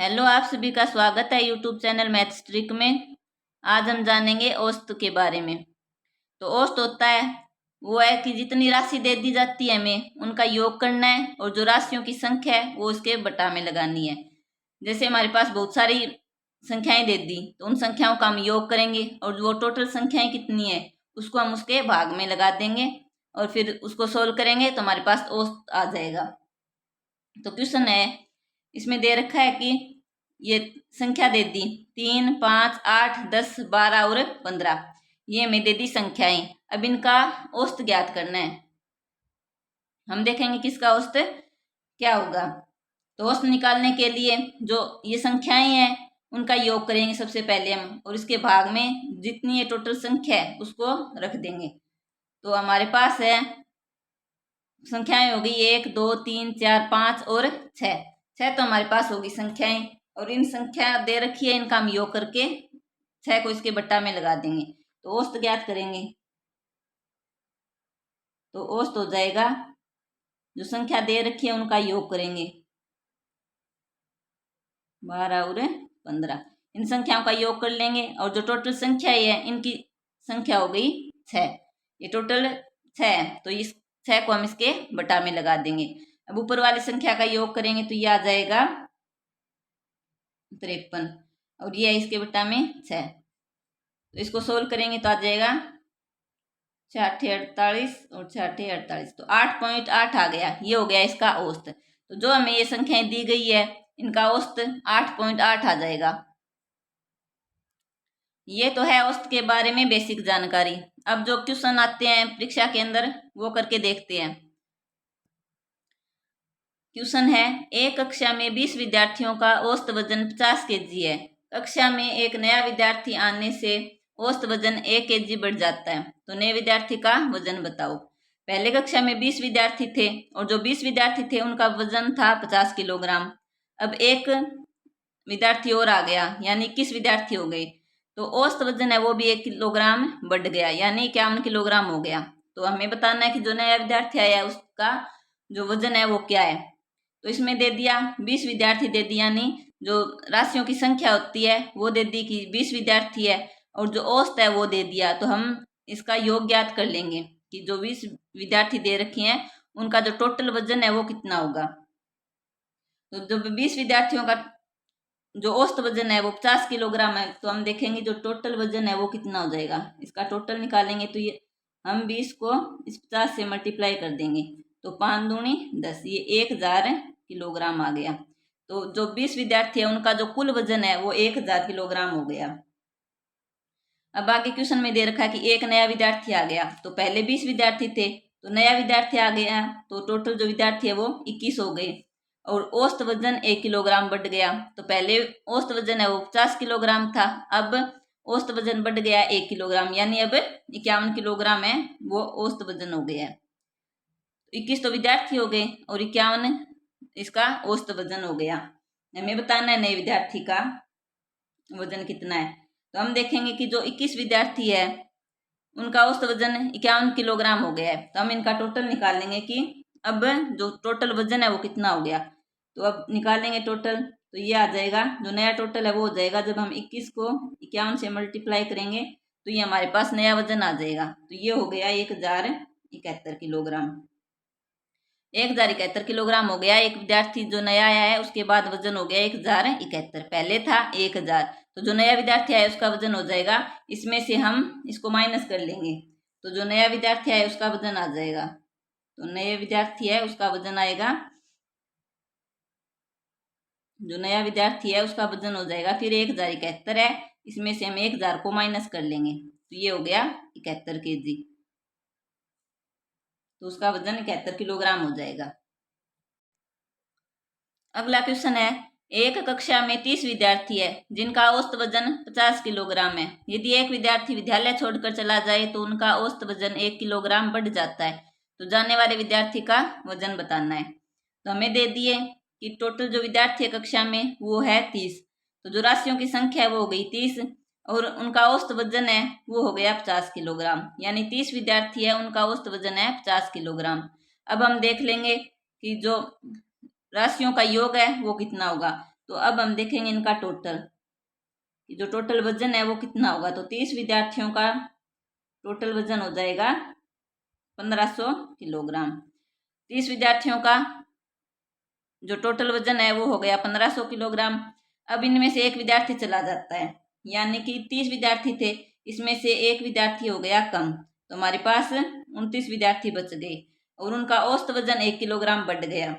Hello, आप सभी का स्वागत है यूट्यूब चैनल मैथ्स ट्रिक में। आज हम जानेंगे औसत के बारे में। तो औसत होता है वो है कि जितनी राशि दे दी जाती है हमें उनका योग करना है और जो राशियों की संख्या है वो उसके बटा में लगानी है। जैसे हमारे पास बहुत सारी संख्याएं दे दी तो उन संख्याओं का हम योग करेंगे और वो टोटल संख्याएं कितनी है उसको हम उसके भाग में लगा देंगे और फिर उसको सोल्व करेंगे तो हमारे पास औसत आ जाएगा। तो क्वेश्चन है, इसमें दे रखा है कि ये संख्या दे दी 3, 5, 8, 10, 12 और 15। ये हमें दे दी संख्याएं। अब इनका औसत ज्ञात करना है। हम देखेंगे किसका औसत क्या होगा। तो औसत निकालने के लिए जो ये संख्याएं हैं उनका योग करेंगे सबसे पहले हम, और इसके भाग में जितनी ये टोटल संख्या है उसको रख देंगे। तो हमारे पास है संख्याएं होगी 1, 2, 3, 4, 5 और 6। 6 तो हमारे पास होगी संख्याएं, और इन संख्या दे रखी है इनका हम योग करके 6 को इसके बट्टा में लगा देंगे तो औसत ज्ञात करेंगे। तो औसत हो जाएगा, जो संख्या दे रखी है उनका योग करेंगे 12 और 15। इन संख्याओं का योग कर लेंगे और जो टोटल संख्या है इनकी संख्या हो गई 6। ये टोटल 6 है तो इस 6 को हम इसके बटा में लगा देंगे। अब ऊपर वाली संख्या का योग करेंगे तो ये आ जाएगा 53 और ये है इसके बटा में 6। तो इसको सोल्व करेंगे तो आ जाएगा 6×8 = 48 और 6×8 = 48। तो 8.8 आ गया। ये हो गया इसका औसत। तो जो हमें ये संख्याएं दी गई है इनका औसत 8.8 आ जाएगा। ये तो है औसत के बारे में बेसिक जानकारी। अब जो क्वेश्चन आते हैं परीक्षा के अंदर वो करके देखते हैं। क्वेश्चन है, एक कक्षा में 20 विद्यार्थियों का औसत वजन 50 केजी है। कक्षा में एक नया विद्यार्थी आने से औसत वजन 1 केजी बढ़ जाता है, तो नए विद्यार्थी का वजन बताओ। पहले कक्षा में 20 विद्यार्थी थे और जो 20 विद्यार्थी थे उनका वजन था 50 किलोग्राम। अब एक विद्यार्थी और आ गया यानी 21 विद्यार्थी हो गए, तो औसत वजन है वो भी 1 किलोग्राम बढ़ गया यानी 51 किलोग्राम हो गया। तो हमें बताना है कि जो नया विद्यार्थी आया उसका जो वजन है वो क्या है। तो इसमें दे दिया 20 विद्यार्थी दे दिया, यानी जो राशियों की संख्या होती है वो दे दी कि 20 विद्यार्थी है, और जो औसत है वो दे दिया। तो हम इसका योग ज्ञात कर लेंगे कि जो 20 विद्यार्थी दे रखे हैं उनका जो टोटल वजन है वो कितना होगा। तो जो 20 विद्यार्थियों का जो औसत वजन है वो 50 किलोग्राम है, तो हम देखेंगे जो टोटल वजन है वो कितना हो जाएगा। इसका टोटल निकालेंगे तो ये हम 20 को इस 50 से मल्टीप्लाई कर देंगे तो 5 दूनी 10, ये 1000 किलोग्राम आ गया। तो जो 20 विद्यार्थी है उनका जो कुल वजन है वो 1000 किलोग्राम हो गया। अब आगे क्वेश्चन में दे रखा है कि एक नया विद्यार्थी आ गया। तो पहले 20 विद्यार्थी थे तो नया विद्यार्थी आ गया तो टोटल जो विद्यार्थी है वो 21 हो गए, और औसत वजन 1 किलोग्राम बढ़ गया। तो पहले औसत वजन है वो 50 किलोग्राम था, अब औसत वजन बढ़ गया 1 किलोग्राम यानी अब 51 किलोग्राम है वो औसत वजन हो गया है। 21 तो विद्यार्थी हो गए और 51 इसका औसत वजन हो गया। हमें बताना है नए विद्यार्थी का वजन कितना है। तो हम देखेंगे कि जो 21 विद्यार्थी है उनका औसत वजन 51 किलोग्राम हो गया है। तो हम इनका टोटल निकालेंगे कि अब जो टोटल वजन है वो कितना हो गया। तो अब निकालेंगे टोटल तो ये आ जाएगा, जो नया टोटल है वो हो जाएगा जब हम 21 को 51 से मल्टीप्लाई करेंगे तो ये हमारे पास नया वजन आ जाएगा। तो ये हो गया 1071 किलोग्राम। 1071 किलोग्राम हो गया। एक विद्यार्थी जो नया आया है उसके बाद वजन हो गया 1071, पहले था 1000। तो जो नया विद्यार्थी आया उसका वजन हो जाएगा, इसमें से हम इसको माइनस कर लेंगे तो जो नया विद्यार्थी आया उसका वजन आ जाएगा। तो नए विद्यार्थी है उसका वजन आएगा, जो नया विद्यार्थी है उसका वजन हो जाएगा फिर 1071 है, इसमें से हम 1000 को माइनस कर लेंगे तो ये हो गया 71 केजी। तो उसका वजन 71 किलोग्राम हो जाएगा। अगला क्वेश्चन है, एक कक्षा में 30 विद्यार्थी है जिनका औसत वजन 50 किलोग्राम है। यदि एक विद्यार्थी विद्यालय छोड़कर चला जाए तो उनका औसत वजन 1 किलोग्राम बढ़ जाता है, तो जाने वाले विद्यार्थी का वजन बताना है। तो हमें दे दिए कि टोटल जो विद्यार्थी है कक्षा में वो है 30, तो जो राशियों की संख्या है वो हो गई 30 और उनका औसत वजन है वो हो गया 50 किलोग्राम, यानी 30 विद्यार्थी है उनका औसत वजन है 50 किलोग्राम। अब हम देख लेंगे कि जो राशियों का योग है वो कितना होगा। तो अब हम देखेंगे इनका टोटल, कि जो टोटल वजन है वो कितना होगा। तो 30 विद्यार्थियों का टोटल वजन हो जाएगा 1500 किलोग्राम। 30 विद्यार्थियों का जो टोटल वजन है वो हो गया 1500 किलोग्राम। अब इनमें से एक विद्यार्थी चला जाता है, यानी कि 30 विद्यार्थी थे, इसमें से एक विद्यार्थी हो गया कम, तो हमारे पास 29 विद्यार्थी बच गए और उनका औसत वजन 1 किलोग्राम बढ़ गया।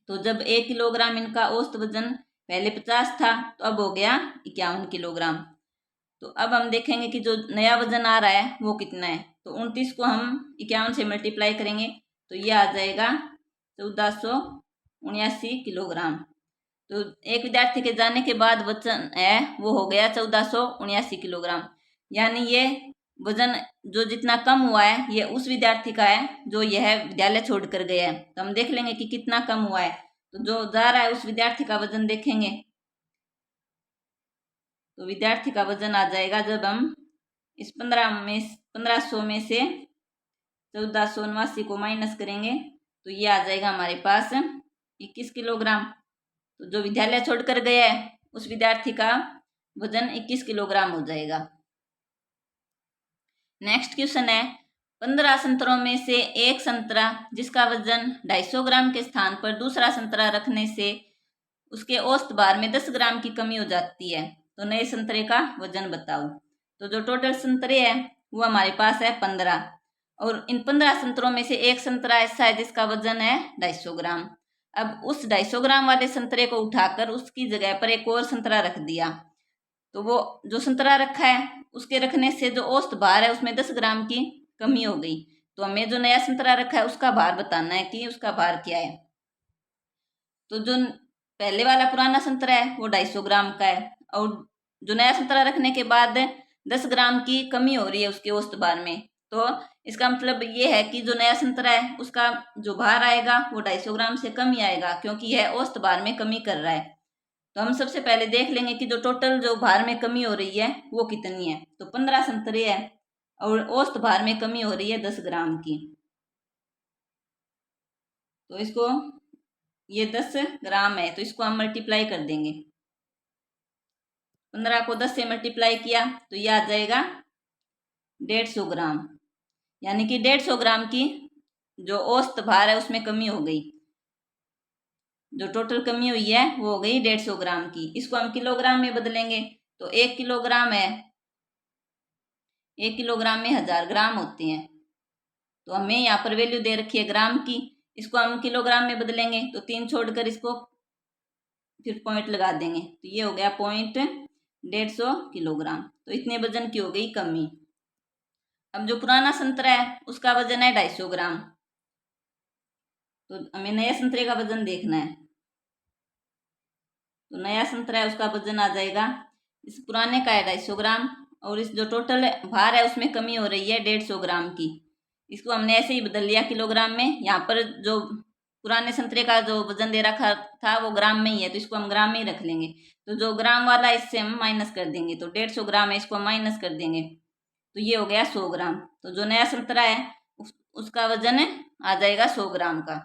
तो जब 1 किलोग्राम इनका औसत वजन पहले 50 था तो अब हो गया 51 किलोग्राम। तो अब हम देखेंगे कि जो नया वजन आ रहा है वो कितना है। तो 29 को हम 51 से मल्टीप्लाई करेंगे तो ये आ जाएगा 1479 किलोग्राम। तो एक विद्यार्थी के जाने के बाद वजन है वो हो गया 1479 किलोग्राम, यानी ये वजन जो जितना कम हुआ है ये उस विद्यार्थी का है जो यह विद्यालय छोड़कर गया है। तो हम देख लेंगे कि कितना कम हुआ है। तो जो जा रहा है उस विद्यार्थी का वजन देखेंगे, तो विद्यार्थी का वजन आ जाएगा, जब हम इस 1500 में से 1479 को माइनस करेंगे तो ये आ जाएगा हमारे पास 21 किलोग्राम। तो जो विद्यालय छोड़कर गया है उस विद्यार्थी का वजन 21 किलोग्राम हो जाएगा। नेक्स्ट क्वेश्चन है, 15 संतरों में से एक संतरा जिसका वजन 250 ग्राम के स्थान पर दूसरा संतरा रखने से उसके औसत भार में 10 ग्राम की कमी हो जाती है, तो नए संतरे का वजन बताओ। तो जो टोटल संतरे हैं वो हमारे पास है 15, और इन 15 संतरों में से एक संतरा ऐसा है जिसका वजन है 250 ग्राम। अब उस 250 ग्राम वाले संतरे को उठाकर उसकी जगह पर एक और संतरा रख दिया, तो वो जो संतरा रखा है उसके रखने से जो औसत भार है उसमें 10 ग्राम की कमी हो गई। तो हमें जो नया संतरा रखा है उसका भार बताना है कि उसका भार क्या है। तो जो पहले वाला पुराना संतरा है वो 250 ग्राम का है, और जो नया संतरा रखने के बाद 10 ग्राम की कमी हो रही है उसके औसत भार में। तो इसका मतलब ये है कि जो नया संतरा है उसका जो भार आएगा वो 250 ग्राम से कम ही आएगा, क्योंकि यह औसत भार में कमी कर रहा है। तो हम सबसे पहले देख लेंगे कि जो टोटल जो भार में कमी हो रही है वो कितनी है। तो 15 संतरे है और औसत भार में कमी हो रही है 10 ग्राम की। तो इसको, ये 10 ग्राम है तो इसको हम मल्टीप्लाई कर देंगे। 15 को 10 से मल्टीप्लाई किया तो ये आ जाएगा 150 ग्राम, यानी कि 150 ग्राम की जो औसत भार है उसमें कमी हो गई। जो टोटल कमी हुई है वो हो गई 150 ग्राम की। इसको हम किलोग्राम में बदलेंगे तो 1 किलोग्राम है, 1 किलोग्राम में 1000 ग्राम होते हैं। तो हमें यहाँ पर वैल्यू दे रखी है ग्राम की, इसको हम किलोग्राम में बदलेंगे तो 3 छोड़कर इसको फिर पॉइंट लगा देंगे तो ये हो गया 150 किलोग्राम। तो इतने वजन की हो गई कमी। अब जो पुराना संतरा है उसका वजन है 250 ग्राम, तो हमें नए संतरे का वजन देखना है। तो नया संतरा है उसका वजन आ जाएगा, इस पुराने का है 250 ग्राम, और इस जो टोटल भार है उसमें कमी हो रही है 150 ग्राम की। इसको हमने ऐसे ही बदल लिया किलोग्राम में। यहाँ पर जो पुराने संतरे का जो वजन दे रखा था वो ग्राम में ही है तो इसको हम ग्राम में ही रख लेंगे। तो जो ग्राम वाला इससे हम माइनस कर देंगे, तो 150 ग्राम है, इसको हम माइनस कर देंगे तो ये हो गया 100 ग्राम। तो जो नया संतरा है उसका वजन आ जाएगा 100 ग्राम का।